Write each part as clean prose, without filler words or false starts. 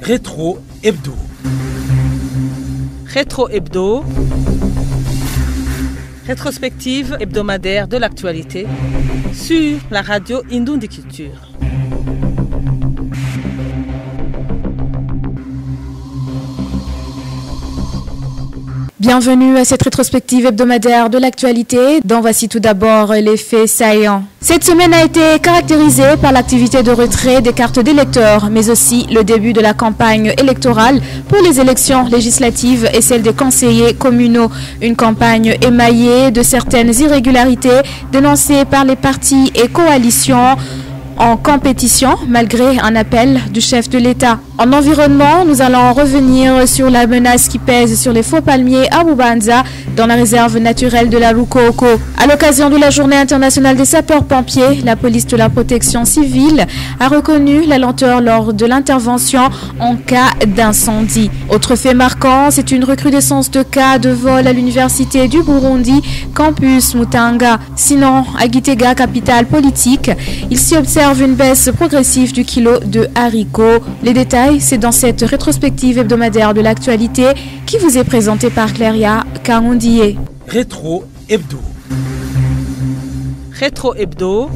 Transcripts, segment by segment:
Rétro Hebdo. Rétro Hebdo. Rétrospective hebdomadaire de l'actualité sur la radio Indoundi Culture. Bienvenue à cette rétrospective hebdomadaire de l'actualité, dont voici tout d'abord les faits saillants. Cette semaine a été caractérisée par l'activité de retrait des cartes d'électeurs, mais aussi le début de la campagne électorale pour les élections législatives et celles des conseillers communaux. Une campagne émaillée de certaines irrégularités dénoncées par les partis et coalitions en compétition, malgré un appel du chef de l'État. En environnement, nous allons revenir sur la menace qui pèse sur les faux palmiers à Bubanza, dans la réserve naturelle de la Rukoko. À l'occasion de la Journée internationale des sapeurs-pompiers, la police de la protection civile a reconnu la lenteur lors de l'intervention en cas d'incendie. Autre fait marquant, c'est une recrudescence de cas de vol à l'université du Burundi, campus Mutanga. Sinon, à Gitega, capitale politique, il s'y observe une baisse progressive du kilo de haricots. Les détails, c'est dans cette rétrospective hebdomadaire de l'actualité qui vous est présentée par Cléria Karoundié. Rétro Hebdo. Rétro Hebdo.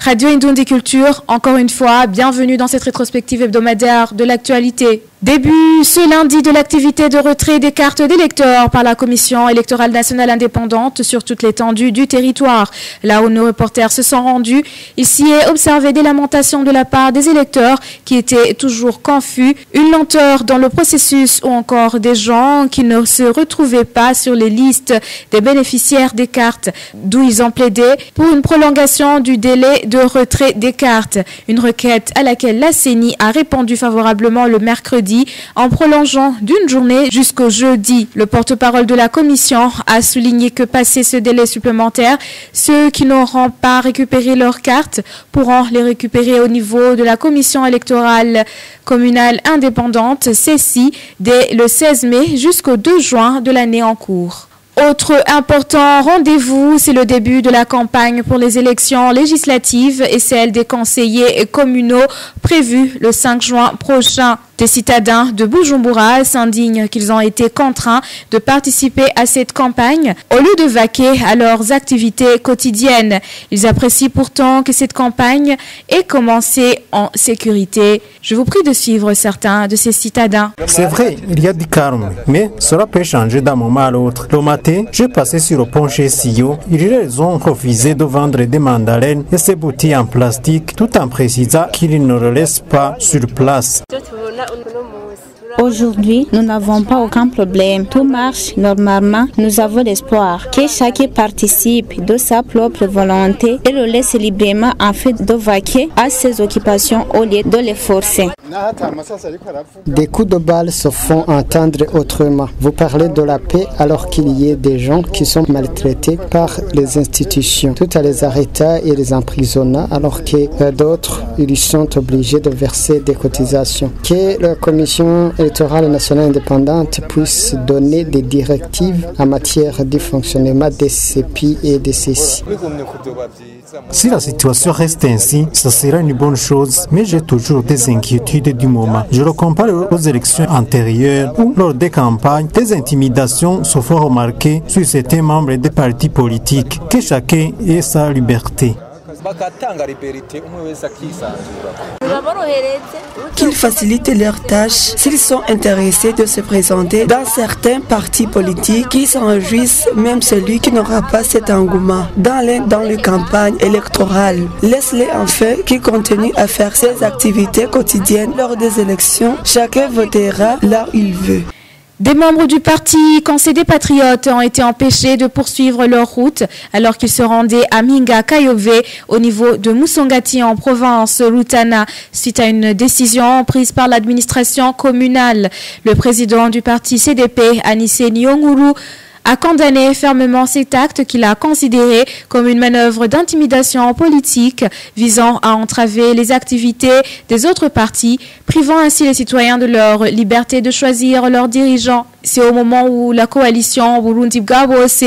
Radio Indoundi Culture, encore une fois, bienvenue dans cette rétrospective hebdomadaire de l'actualité. Début ce lundi de l'activité de retrait des cartes d'électeurs par la Commission électorale nationale indépendante sur toute l'étendue du territoire. Là où nos reporters se sont rendus, il s'y est observé des lamentations de la part des électeurs qui étaient toujours confus, une lenteur dans le processus ou encore des gens qui ne se retrouvaient pas sur les listes des bénéficiaires des cartes, d'où ils ont plaidé pour une prolongation du délai de retrait des cartes. Une requête à laquelle la CENI a répondu favorablement le mercredi en prolongeant d'une journée jusqu'au jeudi. Le porte-parole de la commission a souligné que passé ce délai supplémentaire, ceux qui n'auront pas récupéré leurs cartes pourront les récupérer au niveau de la commission électorale communale indépendante, CECI, dès le 16 mai jusqu'au 2 juin de l'année en cours. Autre important rendez-vous, c'est le début de la campagne pour les élections législatives et celle des conseillers communaux prévue le 5 juin prochain. Des citadins de Bujumbura s'indignent qu'ils ont été contraints de participer à cette campagne au lieu de vaquer à leurs activités quotidiennes. Ils apprécient pourtant que cette campagne ait commencé en sécurité. Je vous prie de suivre certains de ces citadins. C'est vrai, il y a du calme, mais cela peut changer d'un moment à l'autre. Le matin, j'ai passé sur le pont chez Sio. Ils ont refusé de vendre des mandarines et ces bouteilles en plastique, tout en précisant qu'ils ne le laissent pas sur place. Aujourd'hui, nous n'avons pas aucun problème. Tout marche normalement. Nous avons l'espoir que chacun participe de sa propre volonté et le laisse librement afin de vaquer à ses occupations au lieu de les forcer. Des coups de balle se font entendre autrement. Vous parlez de la paix alors qu'il y a des gens qui sont maltraités par les institutions. Tout à les arrêter et les emprisonner alors que d'autres, ils sont obligés de verser des cotisations. Que la Commission électorale nationale indépendante puisse donner des directives en matière de fonctionnement des CEPI et des CECI. Si la situation reste ainsi, ce sera une bonne chose, mais j'ai toujours des inquiétudes du moment. Je le compare aux élections antérieures où, lors des campagnes, des intimidations se font remarquer sur certains membres des partis politiques, que chacun ait sa liberté. Qu'ils facilitent leurs tâches s'ils sont intéressés de se présenter dans certains partis politiques qui s'en réjouissent, même celui qui n'aura pas cet engouement dans les campagnes électorales. Laisse-les enfin qu'ils continuent à faire ses activités quotidiennes lors des élections. Chacun votera là où il veut. Des membres du parti Conseil des Patriotes ont été empêchés de poursuivre leur route alors qu'ils se rendaient à Minga Kayove au niveau de Musongati en province Rutana suite à une décision prise par l'administration communale. Le président du parti CDP, Anissé Nyonguru, a condamné fermement cet acte qu'il a considéré comme une manœuvre d'intimidation politique visant à entraver les activités des autres partis, privant ainsi les citoyens de leur liberté de choisir leurs dirigeants. C'est au moment où la coalition Burundi Bwa Bose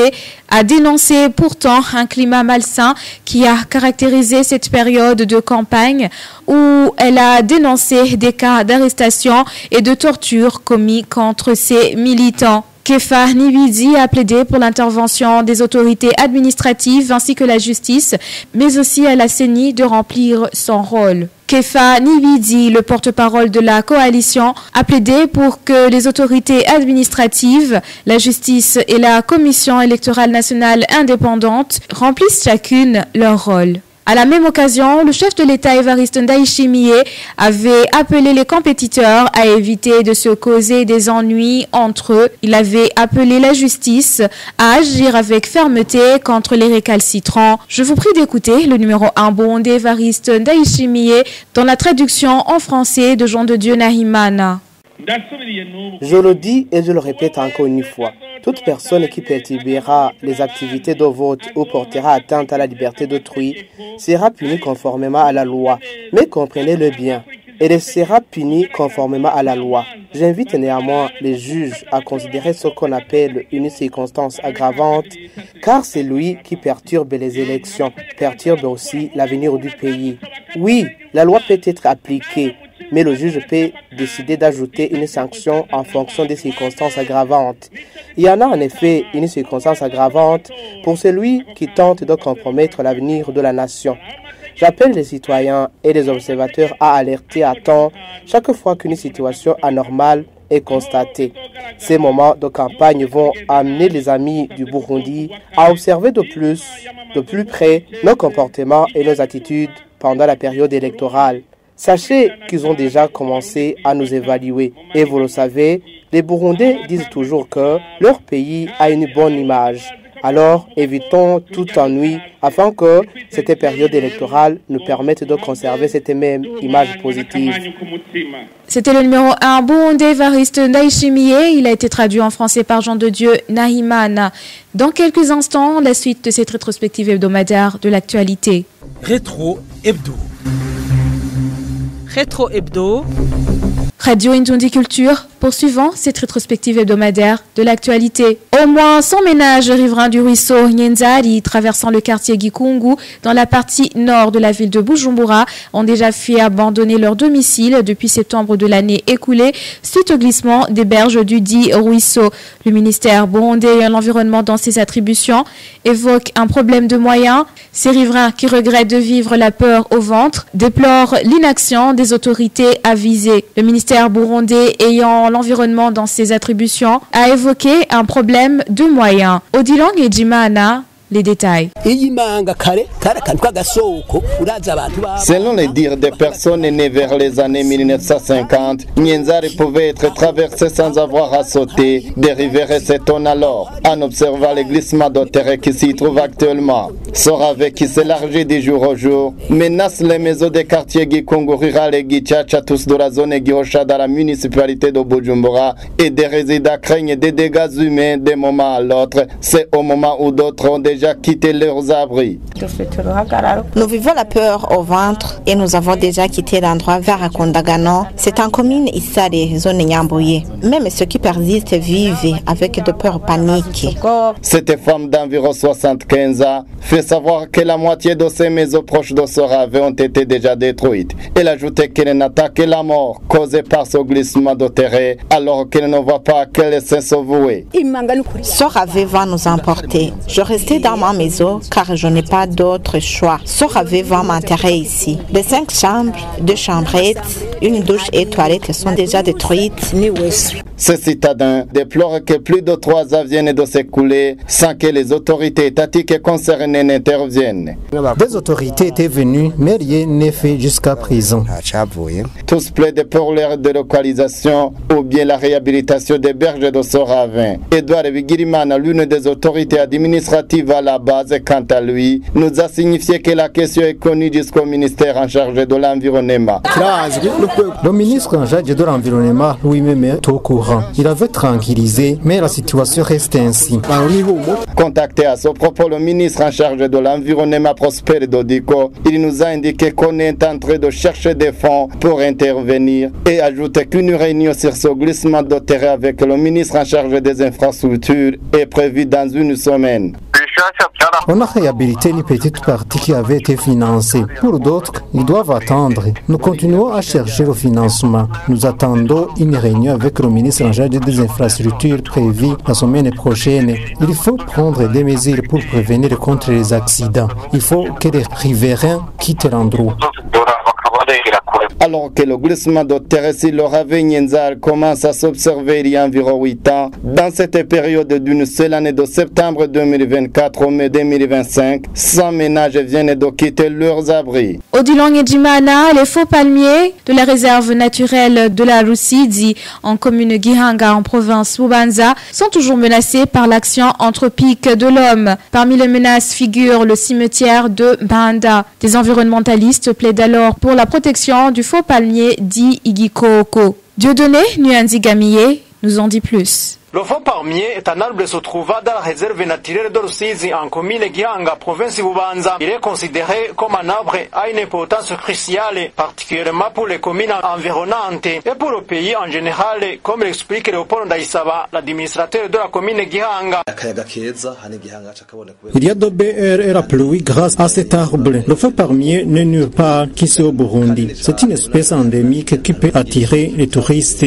a dénoncé pourtant un climat malsain qui a caractérisé cette période de campagne, où elle a dénoncé des cas d'arrestation et de torture commis contre ses militants. Kefa Nibidi a plaidé pour l'intervention des autorités administratives ainsi que la justice, mais aussi à la CENI de remplir son rôle. Kefa Nibidi, le porte-parole de la coalition, a plaidé pour que les autorités administratives, la justice et la commission électorale nationale indépendante remplissent chacune leur rôle. À la même occasion, le chef de l'État Evariste Ndayishimiye avait appelé les compétiteurs à éviter de se causer des ennuis entre eux. Il avait appelé la justice à agir avec fermeté contre les récalcitrants. Je vous prie d'écouter le numéro 1 Burundais Evariste Ndayishimiye dans la traduction en français de Jean de Dieu Nahimana. Je le dis et je le répète encore une fois. Toute personne qui perturbera les activités de vote ou portera atteinte à la liberté d'autrui sera punie conformément à la loi. Mais comprenez-le bien, elle sera punie conformément à la loi. J'invite néanmoins les juges à considérer ce qu'on appelle une circonstance aggravante, car c'est lui qui perturbe les élections, perturbe aussi l'avenir du pays. Oui, la loi peut être appliquée, mais le juge peut décider d'ajouter une sanction en fonction des circonstances aggravantes. Il y en a en effet une circonstance aggravante pour celui qui tente de compromettre l'avenir de la nation. J'appelle les citoyens et les observateurs à alerter à temps chaque fois qu'une situation anormale est constatée. Ces moments de campagne vont amener les amis du Burundi à observer de plus près nos comportements et nos attitudes pendant la période électorale. Sachez qu'ils ont déjà commencé à nous évaluer. Et vous le savez, les Burundais disent toujours que leur pays a une bonne image. Alors, évitons tout ennui afin que cette période électorale nous permette de conserver cette même image positive. C'était le numéro 1 Burundais Evariste Ndayishimiye. Il a été traduit en français par Jean de Dieu Nahimana. Dans quelques instants, la suite de cette rétrospective hebdomadaire de l'actualité. Rétro Hebdo. Rétro Hebdo. Radio Indundi Culture, poursuivant cette rétrospective hebdomadaire de l'actualité. Au moins 100 ménages riverains du ruisseau Nyenzari, traversant le quartier Gikungu, dans la partie nord de la ville de Bujumbura, ont déjà fui abandonner leur domicile depuis septembre de l'année écoulée, suite au glissement des berges du dit ruisseau. Le ministère burundais de l'Environnement, dans ses attributions, évoque un problème de moyens. Ces riverains, qui regrettent de vivre la peur au ventre, déplorent l'inaction des autorités avisées. Le ministère burundais ayant l'environnement dans ses attributions a évoqué un problème de moyens. Odilong et Jimana, les détails. Selon les dires des personnes nées vers les années 1950, Nyenzari pouvait être traversé sans avoir à sauter. Des rivières s'étonnent alors en observant les glissements de terre qui s'y trouvent actuellement. Sorave qui s'élargit du jour au jour menace les maisons des quartiers Gikungu rural et Gichacha, tous de la zone Gihosha dans la municipalité de Bujumbura, et des résidents craignent des dégâts humains d'un moment à l'autre. C'est au moment où d'autres ont déjà quitté leurs abris. Nous vivons la peur au ventre et nous avons déjà quitté l'endroit vers Akondagano. C'est en commune Issare, zone Nyamboye. Même ceux qui persistent vivent avec de peur panique. Cette femme d'environ 75 ans fait savoir que la moitié de ces maisons proches de Sorave ont été déjà détruites. Elle ajoutait qu'elle n'attend que la mort causée par ce glissement de terre alors qu'elle ne voit pas qu'elle s'est sauvée. Sorave va nous emporter. Je restais dans ma maison car je n'ai pas d'autre choix. Sorave va m'enterrer ici. Les 5 chambres, 2 chambrettes, une douche et toilettes sont déjà détruites. Ces citadins déplorent que plus de 3 ans viennent de s'écouler sans que les autorités étatiques concernées n'interviennent. Des autorités étaient venues, mais rien n'est fait jusqu'à présent. Tous plaident pour leur délocalisation ou bien la réhabilitation des berges de Sorave. Edouard Vigirimana, l'une des autorités administratives à la base, quant à lui, nous a signifié que la question est connue jusqu'au ministère en charge de l'environnement. Le ministre en charge de l'environnement lui-même est au courant. Il avait tranquillisé, mais la situation reste ainsi. Contacté à ce propos, le ministre en charge de l'environnement Prosper Dodico, il nous a indiqué qu'on est en train de chercher des fonds pour intervenir et ajouter qu'une réunion sur ce glissement de terrain avec le ministre en charge des infrastructures est prévue dans une semaine. On a réhabilité une petite partie qui avait été financée. Pour d'autres, ils doivent attendre. Nous continuons à chercher le financement. Nous attendons une réunion avec le ministre en charge des infrastructures prévue la semaine prochaine. Il faut prendre des mesures pour prévenir contre les accidents. Il faut que les riverains quittent l'endroit. Alors que le glissement de terre sur le ravin Nienzar commence à s'observer il y a environ 8 ans, dans cette période d'une seule année de septembre 2024 au mai 2025, 100 ménages viennent de quitter leurs abris. Odilon et Jimana, les faux palmiers de la réserve naturelle de la Russie, en commune Gihanga en province Bubanza, sont toujours menacés par l'action anthropique de l'homme. Parmi les menaces figure le cimetière de Banda. Des environnementalistes plaident alors pour la protection du faux palmier dit Igikoko. Dieudonné Nuanzi Gamiye nous en dit plus. Le faux palmier est un arbre se trouvant dans la réserve naturelle de Rusizi en commune Gihanga, province Bubanza. Il est considéré comme un arbre à une importance cruciale, particulièrement pour les communes environnantes et pour le pays en général, comme l'explique Léopold Ndaïsaba, l'administrateur de la commune Gihanga. Il y a de BR et la pluie grâce à cet arbre. Le faux palmier n'est nulle part qu'ici au Burundi. C'est une espèce endémique qui peut attirer les touristes.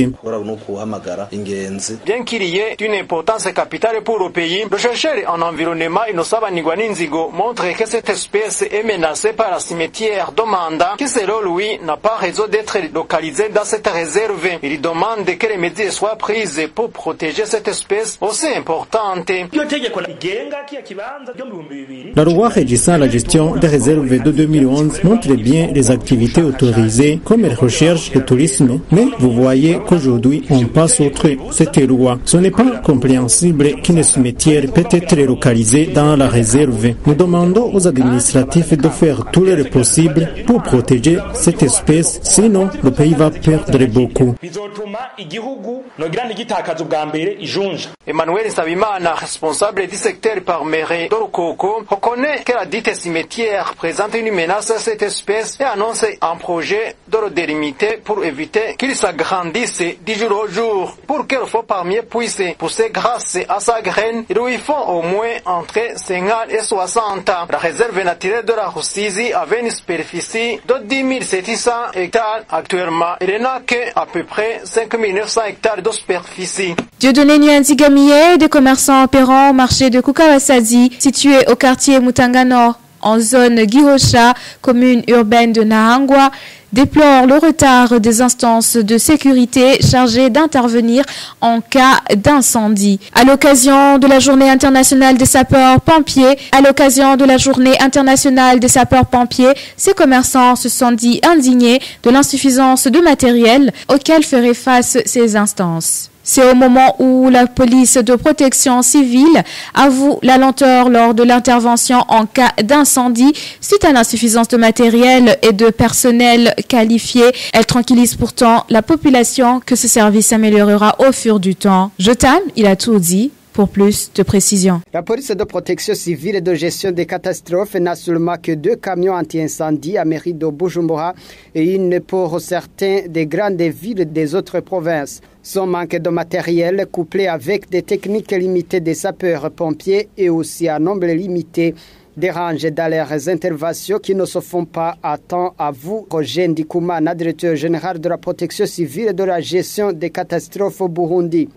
Bien qu'il y ait une importance capitale pour le pays, le chercheur en environnement Inosaba Nigwaninzigo montre que cette espèce est menacée par la cimetière d'Omanda, qui selon lui n'a pas raison d'être localisée dans cette réserve. Il demande que les mesures soient prises pour protéger cette espèce aussi importante. La loi régissant la gestion des réserves de 2011 montre bien les activités autorisées comme les recherches et le tourisme, mais vous voyez qu'aujourd'hui on passe outre cette loi. Ce n'est pas compréhensible qu'une cimetière peut être localisée dans la réserve. Nous demandons aux administratifs de faire tout le possible pour protéger cette espèce, sinon le pays va perdre beaucoup. Emmanuel Sabimana, responsable du secteur par mairie d'Orukoko, reconnaît que la dite cimetière présente une menace à cette espèce et annonce un projet de le délimiter pour éviter qu'il s'agrandisse du jour au jour. Pour que le faux palmier puisse pousser grâce à sa graine, il lui faut au moins entre 50 et 60 ans. La réserve naturelle de la Rusizi avait une superficie de 10 700 hectares. Actuellement, il n'a qu'à peu près 5 900 hectares de superficie. Dieudonné Nuanzi Gamiye, des commerçants opérant au marché de Kukawasadi, situé au quartier Mutanga Nord, en zone Gihosha, commune urbaine de Nahangwa, déplore le retard des instances de sécurité chargées d'intervenir en cas d'incendie. À l'occasion de la Journée internationale des sapeurs-pompiers, ces commerçants se sont dit indignés de l'insuffisance de matériel auquel feraient face ces instances. C'est au moment où la police de protection civile avoue la lenteur lors de l'intervention en cas d'incendie suite à l'insuffisance de matériel et de personnel qualifié. Elle tranquillise pourtant la population que ce service s'améliorera au fur du temps. Jotam, il a tout dit. Pour plus de précision. La police de protection civile et de gestion des catastrophes n'a seulement que 2 camions anti-incendie à mairie de Bujumbura et une pour certains des grandes villes des autres provinces. Son manque de matériel, couplé avec des techniques limitées des sapeurs-pompiers et aussi un nombre limité, dérange dans leurs interventions qui ne se font pas à temps. À vous, Roger Ndikoumana, directeur général de la protection civile et de la gestion des catastrophes au Burundi.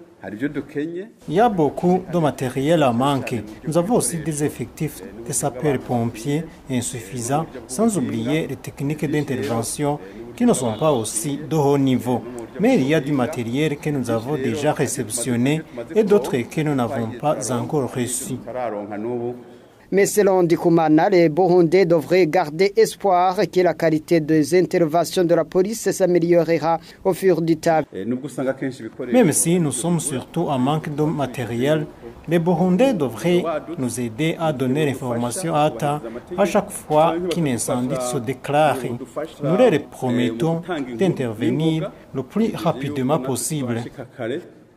Il y a beaucoup de matériel à manquer. Nous avons aussi des effectifs de sapeurs-pompiers insuffisants, sans oublier les techniques d'intervention qui ne sont pas aussi de haut niveau. Mais il y a du matériel que nous avons déjà réceptionné et d'autres que nous n'avons pas encore reçus. Mais selon Ndikumana, les Burundais devraient garder espoir que la qualité des interventions de la police s'améliorera au fur du temps. Même si nous sommes surtout en manque de matériel, les Burundais devraient nous aider à donner l'information à temps à chaque fois qu'un incendie se déclare. Nous leur promettons d'intervenir le plus rapidement possible.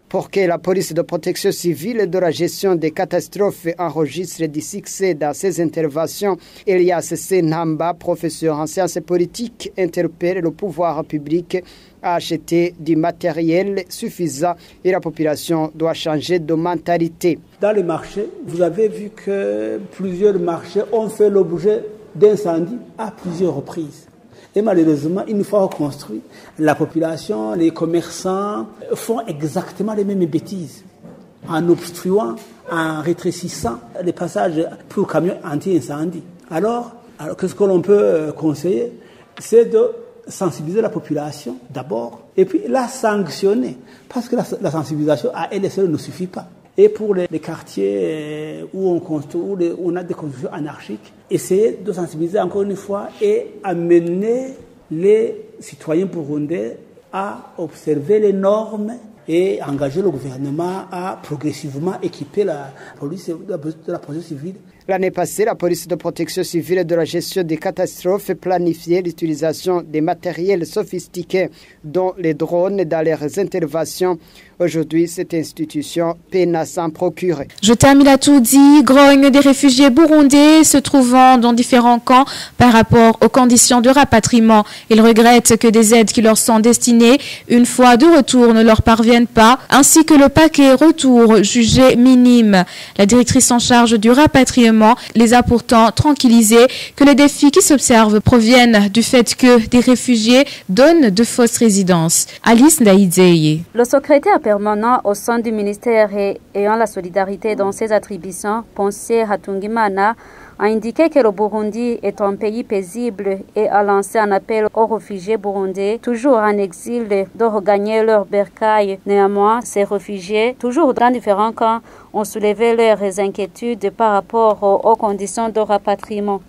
Pour que la police de protection civile et de la gestion des catastrophes enregistre du succès dans ses interventions, Elias Senhamba, professeur en sciences politiques, interpelle le pouvoir public à acheter du matériel suffisant et la population doit changer de mentalité. Dans les marchés, vous avez vu que plusieurs marchés ont fait l'objet d'incendies à plusieurs reprises. Et malheureusement, une fois reconstruit, la population, les commerçants font exactement les mêmes bêtises en obstruant, en rétrécissant les passages pour camions anti-incendie. Alors qu'est-ce que l'on peut conseiller? C'est de sensibiliser la population d'abord et puis la sanctionner. Parce que la sensibilisation à elle seule ne suffit pas. Et pour les quartiers où on a des constructions anarchiques, essayer de sensibiliser encore une fois et amener les citoyens burundais à observer les normes et engager le gouvernement à progressivement équiper la police de la protection civile. L'année passée, la police de protection civile et de la gestion des catastrophes planifiait l'utilisation des matériels sophistiqués, dont les drones, dans leurs interventions. Aujourd'hui, cette institution peine à s'en procurer. Je termine à tout dit. Grogne des réfugiés burundais se trouvant dans différents camps par rapport aux conditions de rapatriement. Ils regrettent que des aides qui leur sont destinées une fois de retour ne leur parviennent pas, ainsi que le paquet retour jugé minime. La directrice en charge du rapatriement les a pourtant tranquillisés que les défis qui s'observent proviennent du fait que des réfugiés donnent de fausses résidences. Alice Ndaïdzeye. Le secrétaire permanent au sein du ministère et ayant la solidarité dans ses attributions, Ponce Hatungimana, a indiqué que le Burundi est un pays paisible et a lancé un appel aux réfugiés burundais, toujours en exil, de regagner leur bercail. Néanmoins, ces réfugiés, toujours dans différents camps, ont soulevé leurs inquiétudes par rapport aux conditions de rapatriement.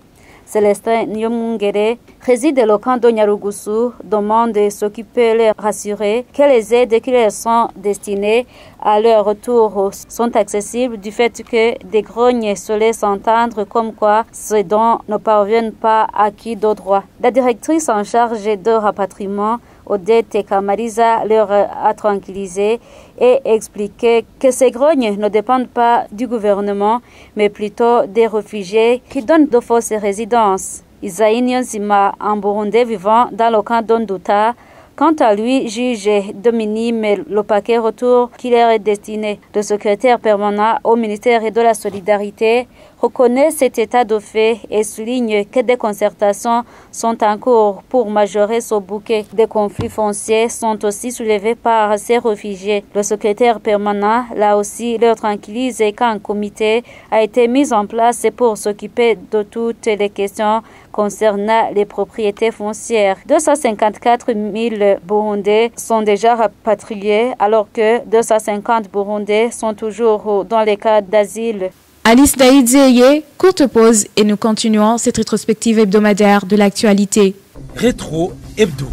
Célestin Nyomungere, réside au camp de Nyarugusu, demande ce qui peut les rassurer que les aides qui leur sont destinées à leur retour sont accessibles du fait que des grognes se laissent entendre comme quoi ces dons ne parviennent pas à qui de droit. La directrice en charge de rapatriement, Odette Kamariza, leur a tranquillisé et expliqué que ces grognes ne dépendent pas du gouvernement, mais plutôt des réfugiés qui donnent de fausses résidences. Isaïe Nyonzima, un Burundais vivant dans le camp d'Onduta, quant à lui, juge de minime le paquet retour qui leur est destiné. Le secrétaire permanent au ministère de la Solidarité reconnaît cet état de fait et souligne que des concertations sont en cours pour majorer ce bouquet. Des conflits fonciers sont aussi soulevés par ces réfugiés. Le secrétaire permanent, là aussi, leur tranquillise qu'un comité a été mis en place pour s'occuper de toutes les questions concernant les propriétés foncières. 254 000 Burundais sont déjà rapatriés alors que 250 Burundais sont toujours dans les cas d'asile. Alice Daïdzeye, courte pause et nous continuons cette rétrospective hebdomadaire de l'actualité. Rétro Hebdo.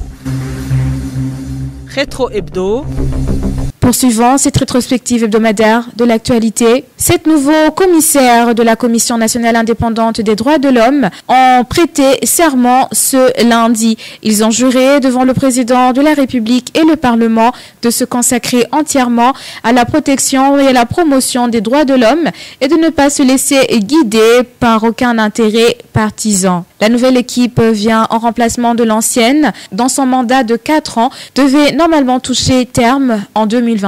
Rétro Hebdo. Poursuivant cette rétrospective hebdomadaire de l'actualité, 7 nouveaux commissaires de la Commission nationale indépendante des droits de l'homme ont prêté serment ce lundi. Ils ont juré devant le président de la République et le Parlement de se consacrer entièrement à la protection et à la promotion des droits de l'homme et de ne pas se laisser guider par aucun intérêt partisan. La nouvelle équipe vient en remplacement de l'ancienne, dont son mandat de 4 ans devait normalement toucher terme en 2027.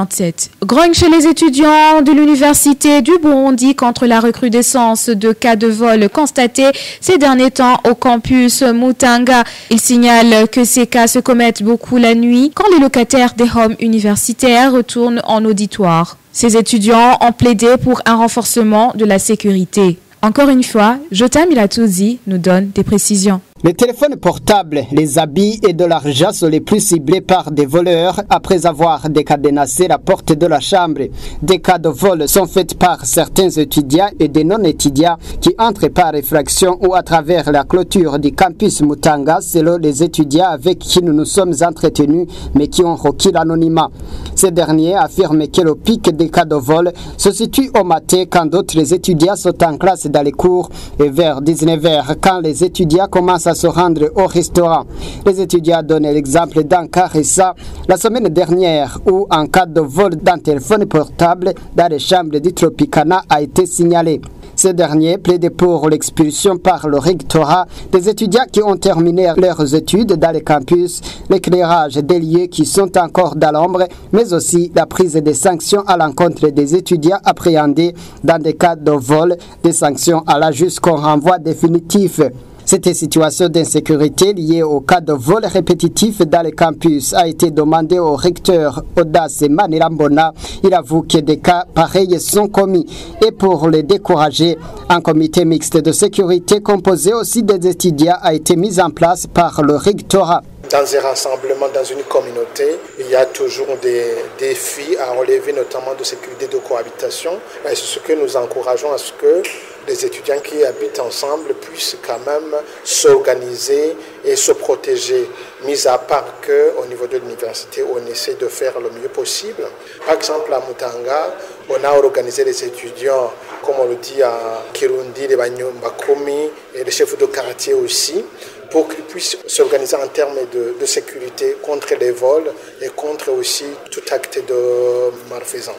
Grogne chez les étudiants de l'université du Burundi contre la recrudescence de cas de vol constatés ces derniers temps au campus Mutanga. Il signale que ces cas se commettent beaucoup la nuit quand les locataires des homes universitaires retournent en auditoire. Ces étudiants ont plaidé pour un renforcement de la sécurité. Encore une fois, Jota Milatouzi nous donne des précisions. Les téléphones portables, les habits et de l'argent sont les plus ciblés par des voleurs après avoir décadenassé la porte de la chambre. Des cas de vol sont faits par certains étudiants et des non-étudiants qui entrent par effraction ou à travers la clôture du campus Mutanga selon les étudiants avec qui nous nous sommes entretenus mais qui ont requis l'anonymat. Ces derniers affirment que le pic des cas de vol se situe au matin quand d'autres étudiants sont en classe dans les cours et vers 19h quand les étudiants commencent à se rendre au restaurant. Les étudiants donnent l'exemple d'un cas récent la semaine dernière où un cas de vol d'un téléphone portable dans les chambres du Tropicana a été signalé. Ces derniers plaident pour l'expulsion par le rectorat des étudiants qui ont terminé leurs études dans les campus, l'éclairage des lieux qui sont encore dans l'ombre, mais aussi la prise des sanctions à l'encontre des étudiants appréhendés dans des cas de vol, des sanctions allant jusqu'au renvoi définitif. Cette situation d'insécurité liée au cas de vol répétitif dans les campus a été demandée au recteur Audace Manirambona. Il avoue que des cas pareils sont commis. Et pour les décourager, un comité mixte de sécurité composé aussi des étudiants a été mis en place par le rectorat. Dans un rassemblement, dans une communauté, il y a toujours des défis à relever, notamment de sécurité de cohabitation. Et c'est ce que nous encourageons à ce que les étudiants qui habitent ensemble puissent quand même s'organiser et se protéger, mis à part qu'au niveau de l'université, on essaie de faire le mieux possible. Par exemple, à Mutanga, on a organisé les étudiants, comme on le dit à Kirundi, les Banyombakomi et les chefs de quartier aussi, pour qu'ils puissent s'organiser en termes de sécurité contre les vols et contre aussi tout acte de malfaisance.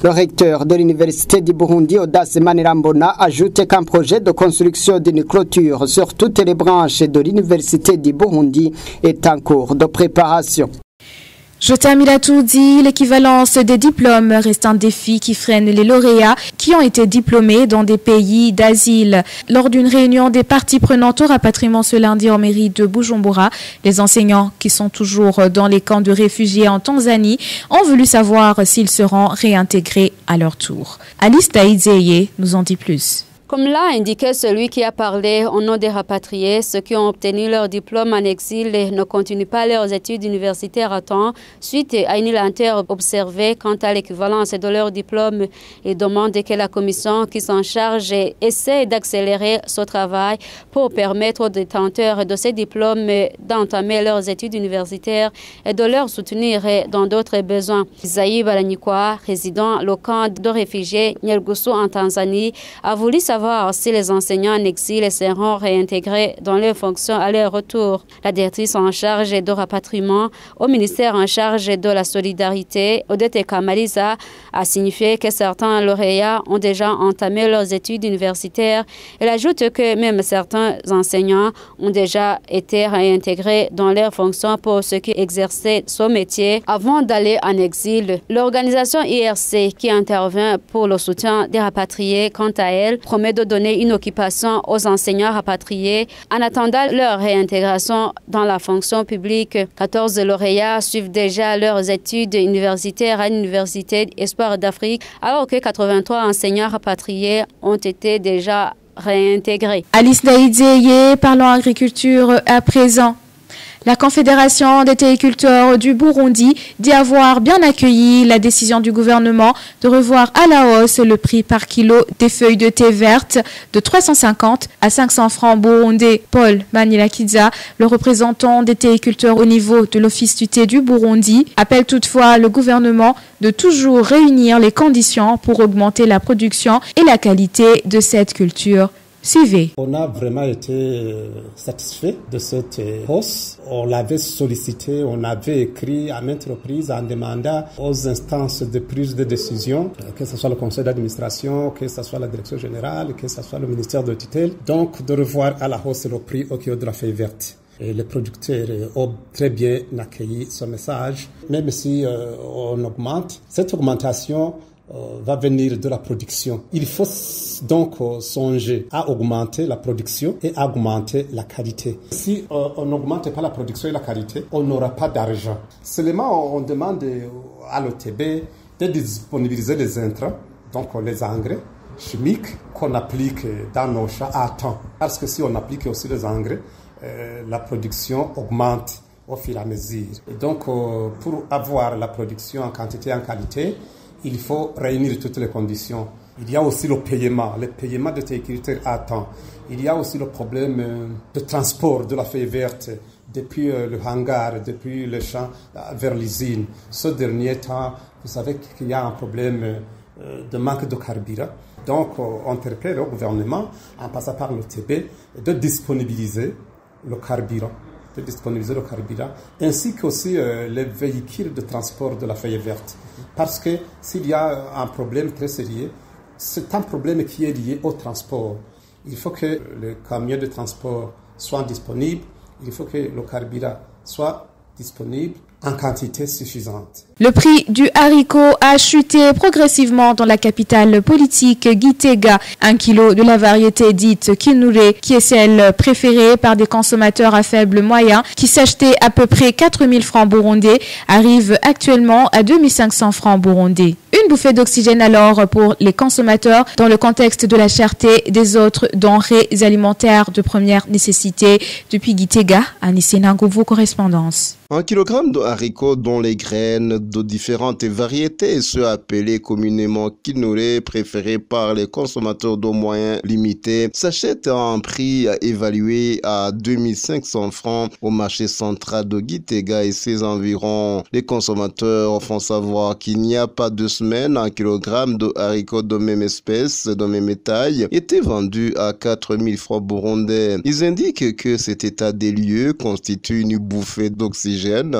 Le recteur de l'Université du Burundi, Audace Manirambona, ajoute qu'un projet de construction d'une clôture sur toutes les branches de l'Université du Burundi est en cours de préparation. Je termine à tout dit, l'équivalence des diplômes reste un défi qui freine les lauréats qui ont été diplômés dans des pays d'asile. Lors d'une réunion des parties prenantes au rapatriement ce lundi en mairie de Bujumbura, les enseignants qui sont toujours dans les camps de réfugiés en Tanzanie ont voulu savoir s'ils seront réintégrés à leur tour. Alice Taïdzeye nous en dit plus. Comme l'a indiqué celui qui a parlé au nom des rapatriés, ceux qui ont obtenu leur diplôme en exil ne continuent pas leurs études universitaires à temps suite à une lenteur observée quant à l'équivalence de leur diplôme et demande que la commission qui s'en charge essaie d'accélérer ce travail pour permettre aux détenteurs de ces diplômes d'entamer leurs études universitaires et de leur soutenir dans d'autres besoins. Isaïe Balanikwa, résident au camp de réfugiés Nyarugusu en Tanzanie, a voulu savoir si les enseignants en exil seront réintégrés dans leurs fonctions à leur retour. La directrice en charge de rapatriement au ministère en charge de la solidarité, Odette Kamaliza, a signifié que certains lauréats ont déjà entamé leurs études universitaires. Elle ajoute que même certains enseignants ont déjà été réintégrés dans leurs fonctions pour ceux qui exerçaient ce métier avant d'aller en exil. L'organisation IRC qui intervient pour le soutien des rapatriés, quant à elle, promet de donner une occupation aux enseignants rapatriés en attendant leur réintégration dans la fonction publique. 14 lauréats suivent déjà leurs études universitaires à l'Université Espoir d'Afrique, alors que 83 enseignants rapatriés ont été déjà réintégrés. Alice Daïdzeye, parlons agriculture à présent. La Confédération des téléculteurs du Burundi dit avoir bien accueilli la décision du gouvernement de revoir à la hausse le prix par kilo des feuilles de thé vertes de 350 à 500 francs burundais. Paul Manilakidza, le représentant des téléculteurs au niveau de l'Office du thé du Burundi, appelle toutefois le gouvernement de toujours réunir les conditions pour augmenter la production et la qualité de cette culture. Suivez. On a vraiment été satisfait de cette hausse. On l'avait sollicité, on avait écrit à maintes reprises en demandant aux instances de prise de décision, que ce soit le conseil d'administration, que ce soit la direction générale, que ce soit le ministère de tutelle, donc de revoir à la hausse le prix au kilo de la feuille verte. Et les producteurs ont très bien accueilli ce message, même si on augmente. Cette augmentation va venir de la production. Il faut donc songer à augmenter la production et à augmenter la qualité. Si on n'augmente pas la production et la qualité, on n'aura pas d'argent. Seulement, on demande à l'OTB de disponibiliser les intrants, donc les engrais chimiques qu'on applique dans nos champs à temps. Parce que si on applique aussi les engrais la production augmente au fur et à mesure. Et donc, pour avoir la production en quantité et en qualité, il faut réunir toutes les conditions. Il y a aussi le paiement des agriculteurs à temps. Il y a aussi le problème de transport de la feuille verte depuis le hangar, depuis le champ vers l'usine. Ce dernier temps, vous savez qu'il y a un problème de manque de carburant. Donc, on interpelle le gouvernement, en passant par le TB, de disponibiliser le carburant, ainsi qu'aussi les véhicules de transport de la feuille verte. Parce que s'il y a un problème très sérieux, c'est un problème qui est lié au transport. Il faut que les camions de transport soient disponibles, il faut que le carburant soit disponible en quantité suffisante. Le prix du haricot a chuté progressivement dans la capitale politique Gitega. 1 kilo de la variété dite Kinure, qui est celle préférée par des consommateurs à faible moyen, qui s'achetait à peu près 4000 francs burundais, arrive actuellement à 2500 francs burundais. Une bouffée d'oxygène alors pour les consommateurs dans le contexte de la cherté des autres denrées alimentaires de première nécessité. Depuis Gitega, Anissé Nangouvou, correspondance. 1 kilogramme de haricots dont les graines de différentes variétés, ceux appelés communément Kinure, préférés par les consommateurs de moyens limités, s'achètent à un prix évalué à 2500 francs au marché central de Gitega et ses environs. Les consommateurs font savoir qu'il n'y a pas 2 semaines, 1 kilogramme de haricots de même espèce, de même taille, était vendu à 4000 francs burundais. Ils indiquent que cet état des lieux constitue une bouffée d'oxygène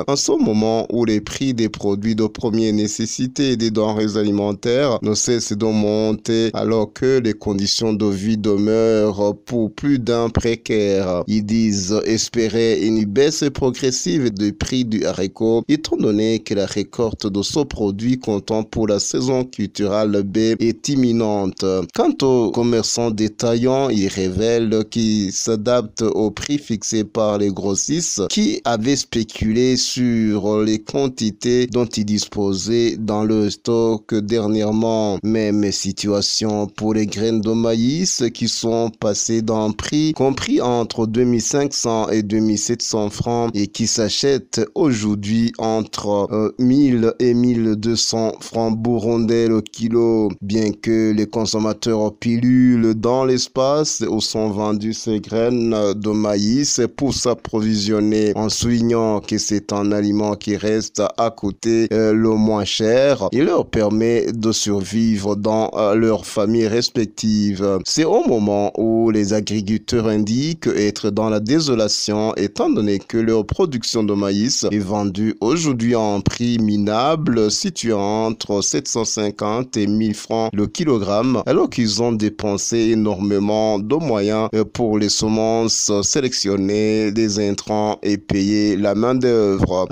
en ce moment où les prix des produits de première nécessité et des denrées alimentaires ne cessent de monter alors que les conditions de vie demeurent pour plus d'un précaire. Ils disent espérer une baisse progressive du prix du haricot étant donné que la récolte de ce produit comptant pour la saison culturelle B est imminente. Quant aux commerçants détaillants, ils révèlent qu'ils s'adaptent au prix fixé par les grossistes qui avaient spéculé sur les quantités dont ils disposaient dans le stock dernièrement. Même situation pour les graines de maïs qui sont passées d'un prix compris entre 2500 et 2700 francs et qui s'achètent aujourd'hui entre 1000 et 1200 francs burundais le kilo. Bien que les consommateurs pilulent dans l'espace où sont vendues ces graines de maïs pour s'approvisionner, en soulignant que c'est un aliment qui reste à côté le moins cher. Il leur permet de survivre dans leurs familles respectives. C'est au moment où les agriculteurs indiquent être dans la désolation étant donné que leur production de maïs est vendue aujourd'hui à un prix minable situé entre 750 et 1000 francs le kilogramme alors qu'ils ont dépensé énormément de moyens pour les semences sélectionnées, des intrants et payer la main d'œuvre.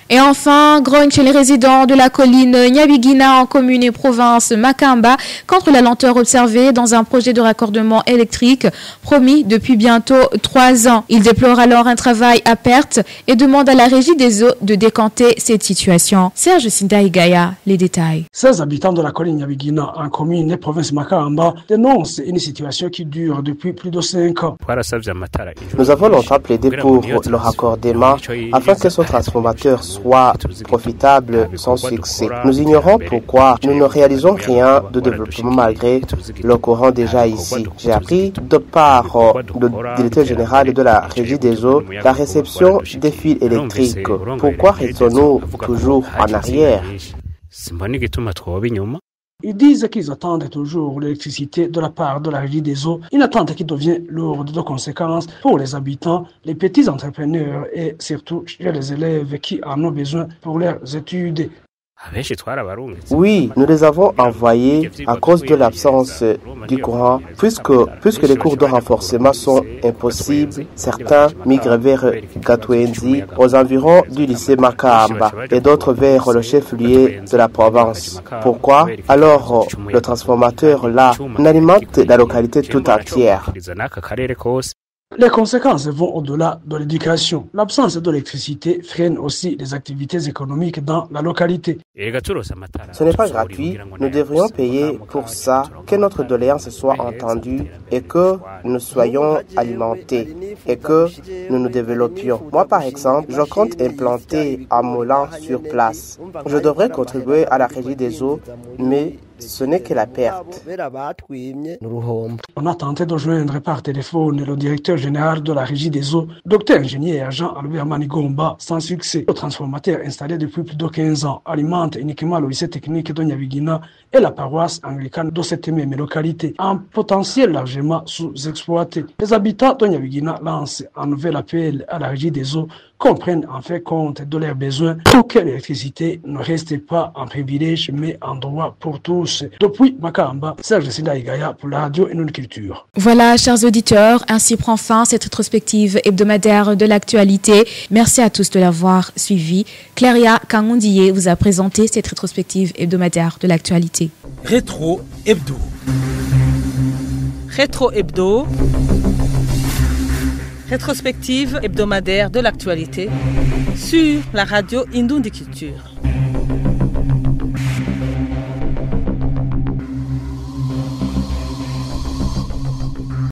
Et enfin, grogne chez les résidents de la colline Nyabigina en commune et province Makamba contre la lenteur observée dans un projet de raccordement électrique promis depuis bientôt 3 ans. Ils déplorent alors un travail à perte et demandent à la régie des eaux de décanter cette situation. Serge Sindaïgaya, les détails. 16 habitants de la colline Nyabigina en commune et province Makamba dénoncent une situation qui dure depuis plus de 5 ans. Nous avons longtemps plaidé pour le raccordement afin que ce transformateur soit profitable sans succès. Nous ignorons pourquoi nous ne réalisons rien de développement malgré le courant déjà ici. J'ai appris de par le directeur général de la régie des eaux la réception des fils électriques. Pourquoi restons-nous toujours en arrière? Ils disent qu'ils attendent toujours l'électricité de la part de la régie des eaux, une attente qui devient lourde de conséquences pour les habitants, les petits entrepreneurs et surtout les élèves qui en ont besoin pour leurs études. Oui, nous les avons envoyés à cause de l'absence du courant. Puisque les cours de renforcement sont impossibles, certains migrent vers Gatwenzi, aux environs du lycée Makamba, et d'autres vers le chef-lieu de la province. Pourquoi? Alors, le transformateur là n'alimente la localité tout entière. Les conséquences vont au-delà de l'éducation. L'absence d'électricité freine aussi les activités économiques dans la localité. Ce n'est pas gratuit. Nous devrions payer pour ça, que notre doléance soit entendue et que nous soyons alimentés et que nous nous développions. Moi, par exemple, je compte implanter un moulin sur place. Je devrais contribuer à la régie des eaux, mais ce n'est que la perte. On a tenté de joindre par téléphone le directeur général de la régie des eaux, docteur ingénieur Jean-Albert Manigomba, sans succès. Le transformateur installé depuis plus de 15 ans alimente uniquement le lycée technique de Nyabigina et la paroisse anglicane de cette même localité, un potentiel largement sous-exploité. Les habitants de Nyabigina lancent un nouvel appel à la régie des eaux qu'on prenne en fait compte de leurs besoins pour que l'électricité ne reste pas un privilège mais un droit pour tous. Depuis Makamba, Serge Sindaïgaya pour la radio Indonde Culture. Voilà, chers auditeurs, ainsi prend fin cette rétrospective hebdomadaire de l'actualité. Merci à tous de l'avoir suivi. Claria Kangondiye vous a présenté cette rétrospective hebdomadaire de l'actualité. Rétro Hebdo. Rétro Hebdo. Rétrospective hebdomadaire de l'actualité sur la radio Indonde Culture.